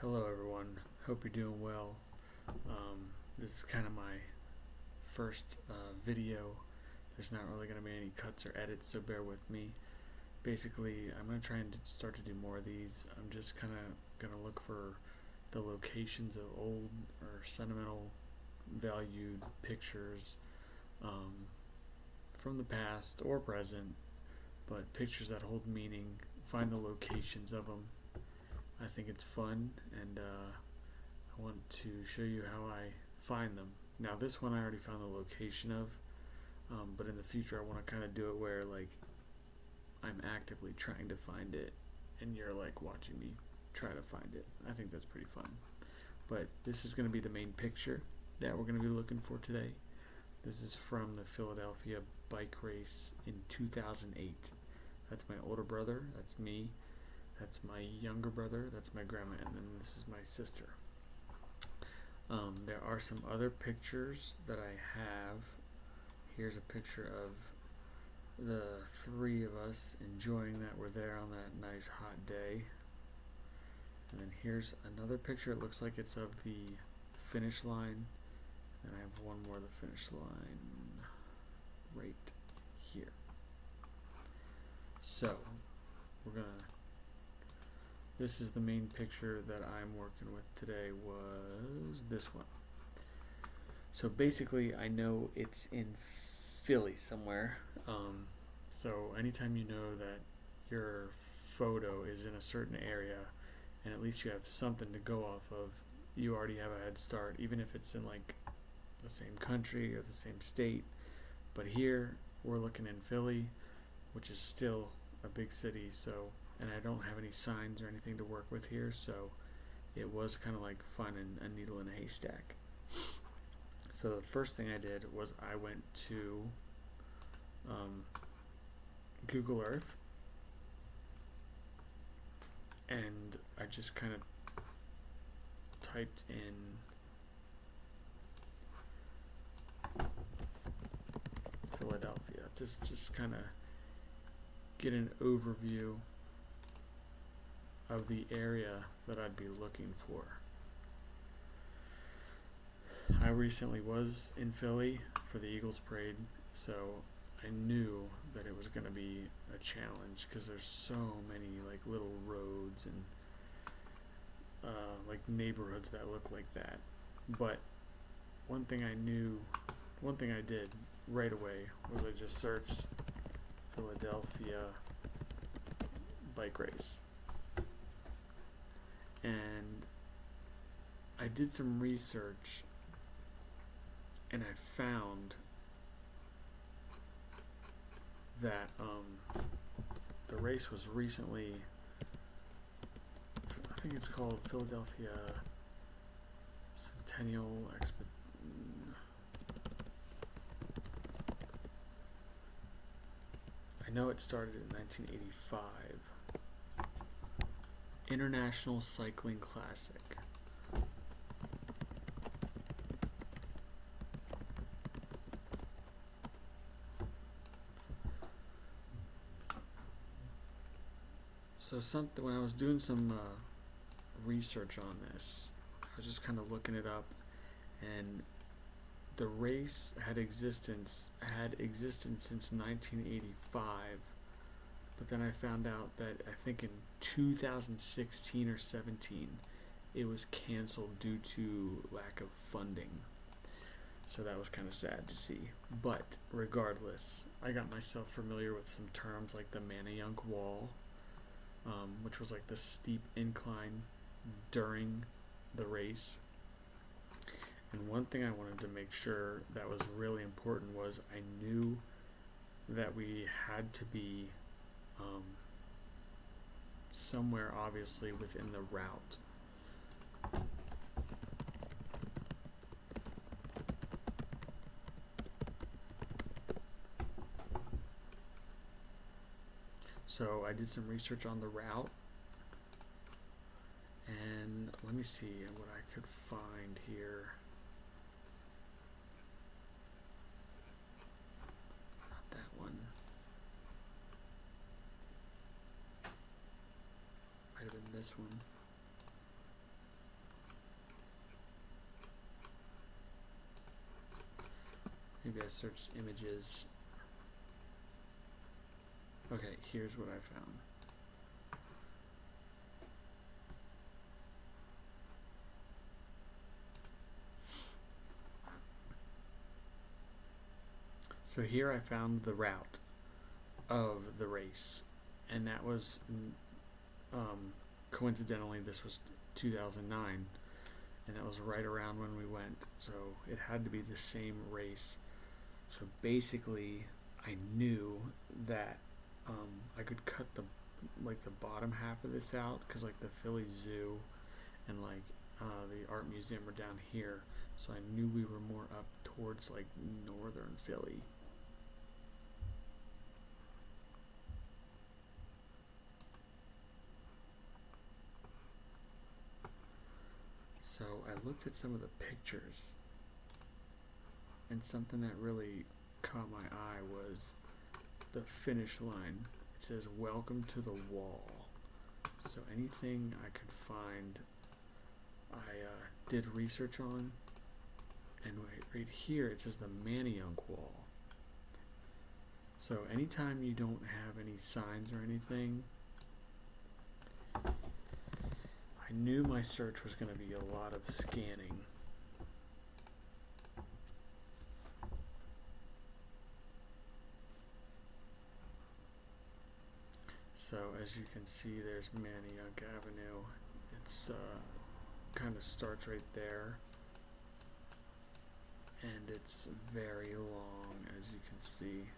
Hello everyone, hope you're doing well. This is kind of my first video. There's not really going to be any cuts or edits, so bear with me. Basically, I'm going to try and start to do more of these. I'm just kind of going to look for the locations of old or sentimental valued pictures from the past or present, but pictures that hold meaning, find the locations of them. I think it's fun, and I want to show you how I find them. Now this one I already found the location of, but in the future I want to kind of do it where like I'm actively trying to find it and you're like watching me try to find it. I think that's pretty fun. But this is going to be the main picture that we're going to be looking for today. This is from the Philadelphia bike race in 2008. That's my older brother, that's me. That's my younger brother, that's my grandma, and then this is my sister. There are some other pictures that I have. Here's a picture of the three of us enjoying that we're there on that nice hot day. And then here's another picture. It looks like it's of the finish line. And I have one more of the finish line right here. So, this is the main picture that I'm working with today, was this one. So basically I know it's in Philly somewhere. So anytime you know that your photo is in a certain area and at least you have something to go off of, you already have a head start, even if it's in like the same country or the same state. But here we're looking in Philly, which is still a big city, so, and I don't have any signs or anything to work with here, so it was kind of like finding a needle in a haystack. So the first thing I did was I went to Google Earth, and I just kind of typed in Philadelphia, just kind of get an overview of the area that I'd be looking for. I recently was in Philly for the Eagles parade, so I knew that it was going to be a challenge because there's so many like little roads and like neighborhoods that look like that. But one thing I did right away was I just searched Philadelphia bike race, and I did some research and I found that the race was recently, I think it's called Philadelphia Centennial I know it started in 1985. International Cycling Classic. So when I was doing some research on this, I was just kind of looking it up, and the race had existed since 1985, but then I found out that I think in 2016 or 17 it was canceled due to lack of funding. So that was kind of sad to see. But regardless, I got myself familiar with some terms like the Manayunk Wall, which was like the steep incline during the race. And one thing I wanted to make sure that was really important was I knew that we had to be somewhere obviously within the route. So I did some research on the route, and let me see what I could find here. Not that one. Might have been this one. Maybe I searched images. Okay, here's what I found. So here I found the route of the race, and that was, coincidentally, this was 2009, and that was right around when we went, so it had to be the same race. So basically, I knew that I could cut the bottom half of this out, because like the Philly Zoo and the art museum are down here, so I knew we were more up towards like northern Philly. So I looked at some of the pictures, and something that really caught my eye was the finish line. It says, "Welcome to the wall." So anything I could find, I did research on, and right here it says the Manayunk Wall. So anytime you don't have any signs or anything, I knew my search was going to be a lot of scanning. So as you can see, there's Manayunk Avenue. It's kind of starts right there, and it's very long, as you can see.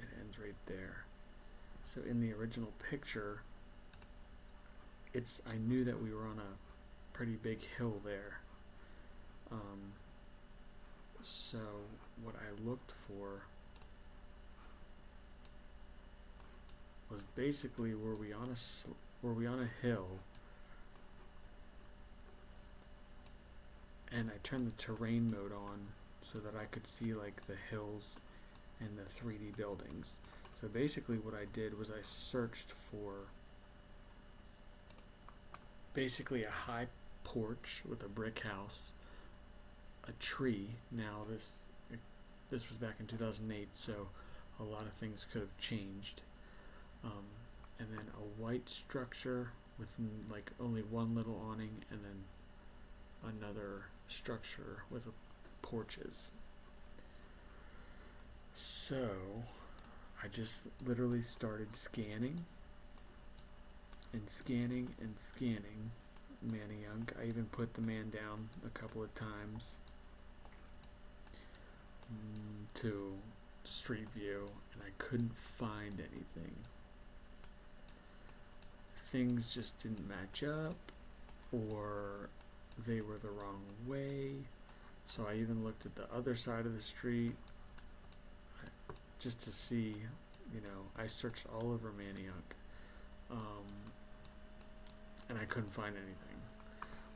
It ends right there. So in the original picture, I knew that we were on a pretty big hill there. So what I looked for was basically, were we on a hill, and I turned the terrain mode on so that I could see like the hills and the 3D buildings. So basically what I did was I searched for basically a high porch with a brick house, a tree. Now this was back in 2008, so a lot of things could have changed. And then a white structure with like only one little awning, and then another structure with porches. So I just literally started scanning and scanning and scanning Manayunk. I even put the man down a couple of times to Street View, and I couldn't find anything. Things just didn't match up, or they were the wrong way. So I even looked at the other side of the street just to see, I searched all over Manayunk, and I couldn't find anything.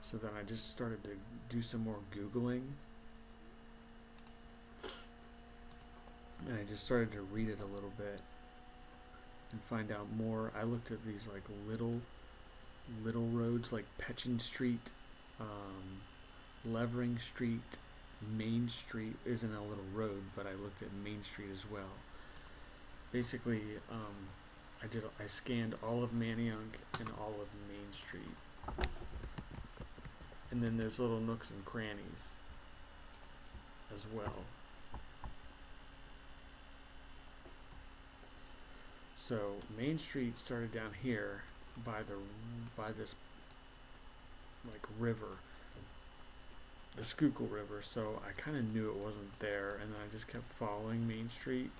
So then I just started to do some more Googling, and I just started to read it a little bit and find out more. I looked at these like little roads, like Petchin Street, Levering Street, Main Street isn't a little road, but I looked at Main Street as well. Basically, I scanned all of Manayunk and all of Main Street, and then there's little nooks and crannies as well. So Main Street started down here by this like river, the Schuylkill River. So I kind of knew it wasn't there, and then I just kept following Main Street,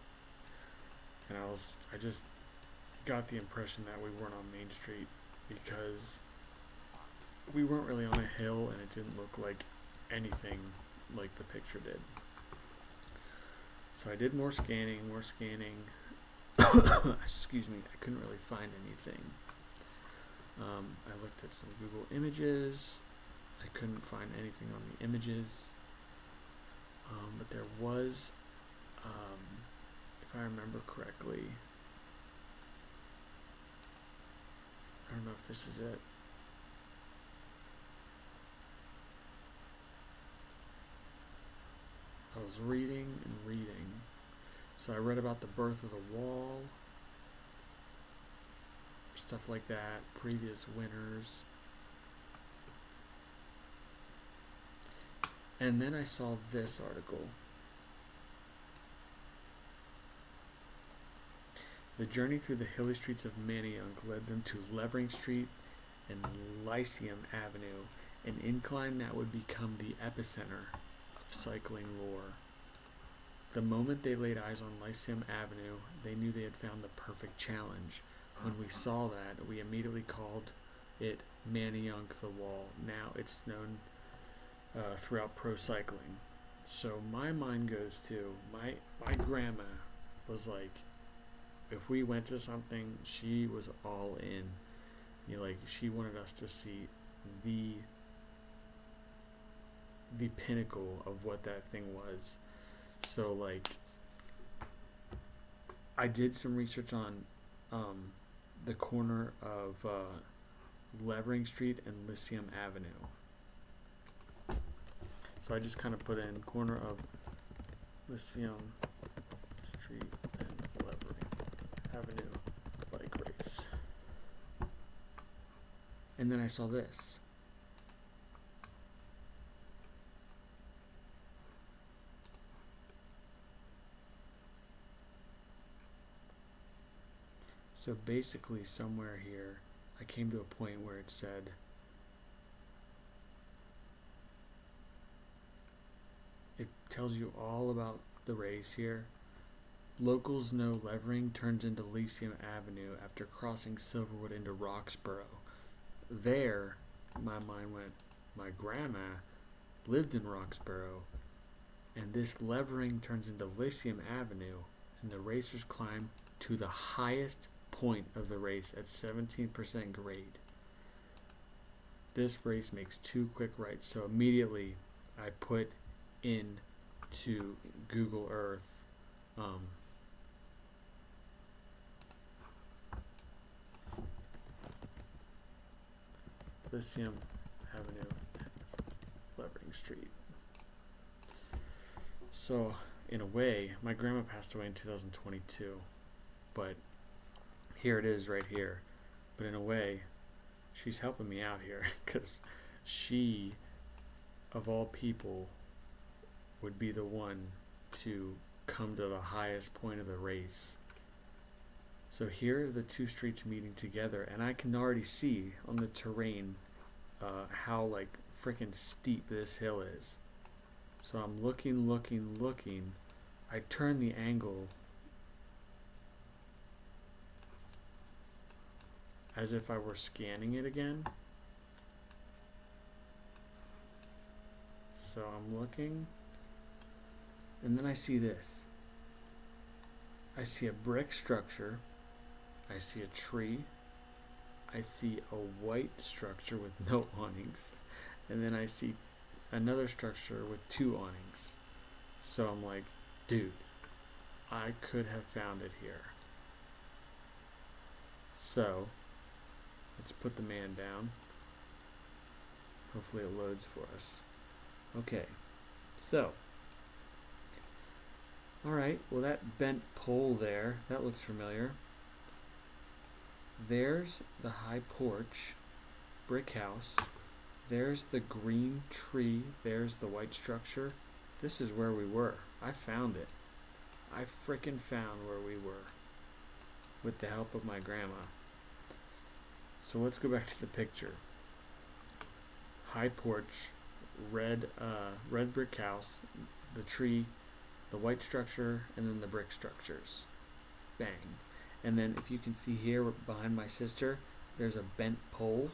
and I just got the impression that we weren't on Main Street, because we weren't really on a hill, and it didn't look like anything like the picture did. So I did more scanning. Excuse me, I couldn't really find anything. I looked at some Google images. I couldn't find anything on the images. But there was, if I remember correctly, I don't know if this is it. Oh, was reading and reading. So I read about the birth of the wall, stuff like that, previous winners. And then I saw this article. The journey through the hilly streets of Manayunk led them to Levering Street and Lyceum Avenue, an incline that would become the epicenter of cycling lore. The moment they laid eyes on Lyceum Avenue, they knew they had found the perfect challenge. When we saw that, we immediately called it Manayunk the Wall. Now it's known throughout pro cycling. So my mind goes to my grandma was like, if we went to something, she was all in. You know, like she wanted us to see the pinnacle of what that thing was. So like I did some research on the corner of Levering Street and Lyceum Avenue. So I just kind of put in corner of Lyceum Street and Levering Avenue bike race. And then I saw this. So basically somewhere here I came to a point where it said it tells you all about the race here. Locals know Levering turns into Lyceum Avenue after crossing Silverwood into Roxborough. There, my mind went, my grandma lived in Roxborough, and this Levering turns into Lyceum Avenue, and the racers climb to the highest point of the race at 17% grade. This race makes 2 quick rights, so immediately I put in to Google Earth Lyceum Avenue, Levering Street. So in a way, my grandma passed away in 2022, but here it is right here. But in a way, she's helping me out here because she, of all people, would be the one to come to the highest point of the race. So here are the 2 streets meeting together, and I can already see on the terrain how like freaking steep this hill is. So I'm looking. I turn the angle as if I were scanning it again. So I'm looking, and then I see this. I see a brick structure. I see a tree. I see a white structure with no awnings. And then I see another structure with 2 awnings. So I'm like, dude, I could have found it here. So let's put the man down. Hopefully it loads for us. Okay, so alright, well that bent pole there, that looks familiar. There's the high porch, brick house. There's the green tree. There's the white structure. This is where we were. I found it. I frickin' found where we were with the help of my grandma. So let's go back to the picture. High porch, red brick house, the tree, the white structure, and then the brick structures. Bang. And then if you can see here behind my sister, there's a bent pole.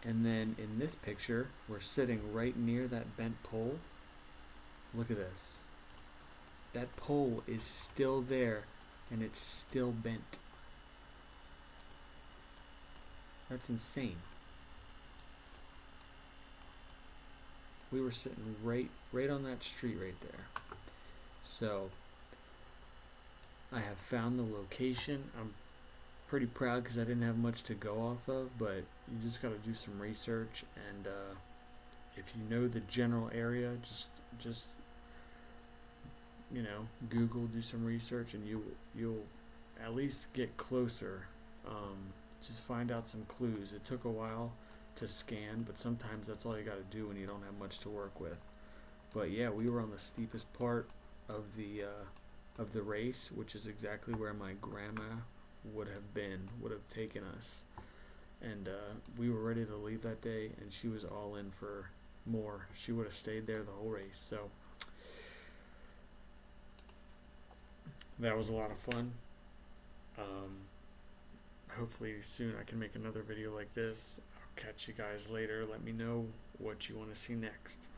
And then in this picture, we're sitting right near that bent pole. Look at this. That pole is still there, and it's still bent. That's insane. We were sitting right on that street right there. So I have found the location. I'm pretty proud because I didn't have much to go off of, but you just got to do some research, and if you know the general area, just Google, do some research, and you'll at least get closer. Just find out some clues. It took a while to scan, but sometimes that's all you got to do when you don't have much to work with. But yeah, we were on the steepest part of the race, which is exactly where my grandma would have taken us. And we were ready to leave that day, and she was all in for more. She would have stayed there the whole race. So that was a lot of fun. Hopefully soon I can make another video like this. I'll catch you guys later. Let me know what you want to see next.